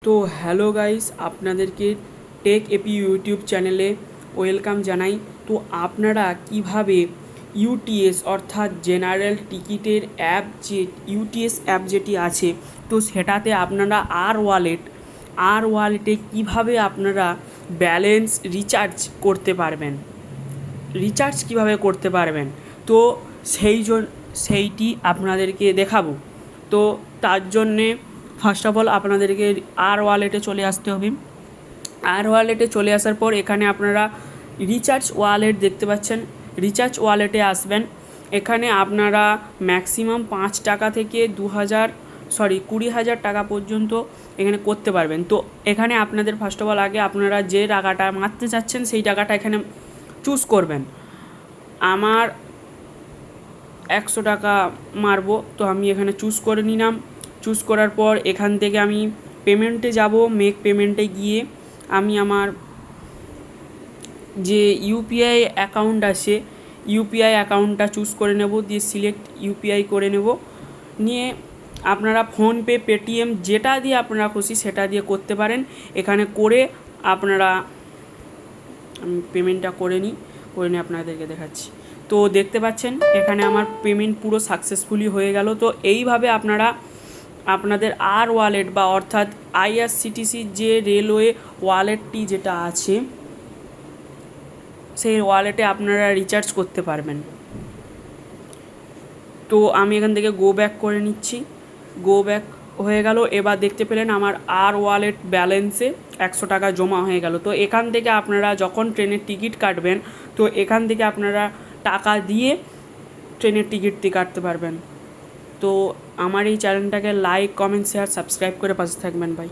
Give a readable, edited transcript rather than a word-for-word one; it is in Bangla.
তো হ্যালো গাইস, আপনাদেরকে টেক এপি ইউটিউব চ্যানেলে ওয়েলকাম জানাই। তো আপনারা কিভাবে ইউটিএস অর্থাৎ জেনারেল টিকিটের অ্যাপ যে ইউটিএস অ্যাপ যেটি আছে, তো সেটাতে আপনারা আর ওয়ালেটে কিভাবে আপনারা ব্যালেন্স রিচার্জ করতে পারবেন, তো সেইটি আপনাদেরকে দেখাবো। তো তার জন্যে ফার্স্ট অফ অল আপনাদেরকে আর ওয়ালেটে চলে আসতে হবে। আর ওয়ালেটে চলে আসার পর এখানে আপনারা রিচার্জ ওয়ালেট দেখতে পাচ্ছেন, রিচার্জ ওয়ালেটে আসবেন। এখানে আপনারা ম্যাক্সিমাম 5 টাকা থেকে 20,000 টাকা পর্যন্ত এখানে করতে পারবেন। তো এখানে আপনাদের ফার্স্ট অফ অল আগে আপনারা যে টাকাটা মারতে চাচ্ছেন সেই টাকাটা এখানে চুজ করবেন। আমার 100 টাকা মারবো, তো আমি এখানে চুজ করে নিলাম। চুজ করার পর এখান থেকে আমি পেমেন্টে যাব। মেক পেমেন্টে গিয়ে আমি আমার যে ইউপিআই অ্যাকাউন্ট আছে ইউপিআই অ্যাকাউন্টটা চুজ করে নেব, দিয়ে সিলেক্ট ইউপিআই করে নেব। নিয়ে আপনারা ফোনপে, পেটিএম যেটা দিয়ে আপনারা খুশি সেটা দিয়ে করতে পারেন। এখানে করে আপনারা, আমি পেমেন্টটা করে নিই আপনাদেরকে দেখাচ্ছি। তো দেখতে পাচ্ছেন এখানে আমার পেমেন্ট পুরো সাকসেসফুলি হয়ে গেল। তো এইভাবে আপনারা আপনাদের আর ওয়ালেট বা অর্থাৎ আইআরসিটিসির যে রেলওয়ে ওয়ালেটটি যেটা আছে সেই ওয়ালেটে আপনারা রিচার্জ করতে পারবেন। তো আমি এখান থেকে গো ব্যাক করে নিচ্ছি। গো ব্যাক হয়ে গেল। এবার দেখতে পেলেন আমার আর ওয়ালেট ব্যালেন্সে 100 টাকা জমা হয়ে গেল। তো এখান থেকে আপনারা যখন ট্রেনের টিকিট কাটবেন, তো এখান থেকে আপনারা টাকা দিয়ে ট্রেনের টিকিটটি কাটতে পারবেন। তো আমার এই চ্যানেলটাকে লাইক, কমেন্ট, শেয়ার, সাবস্ক্রাইব করে পাশে থাকবেন ভাই।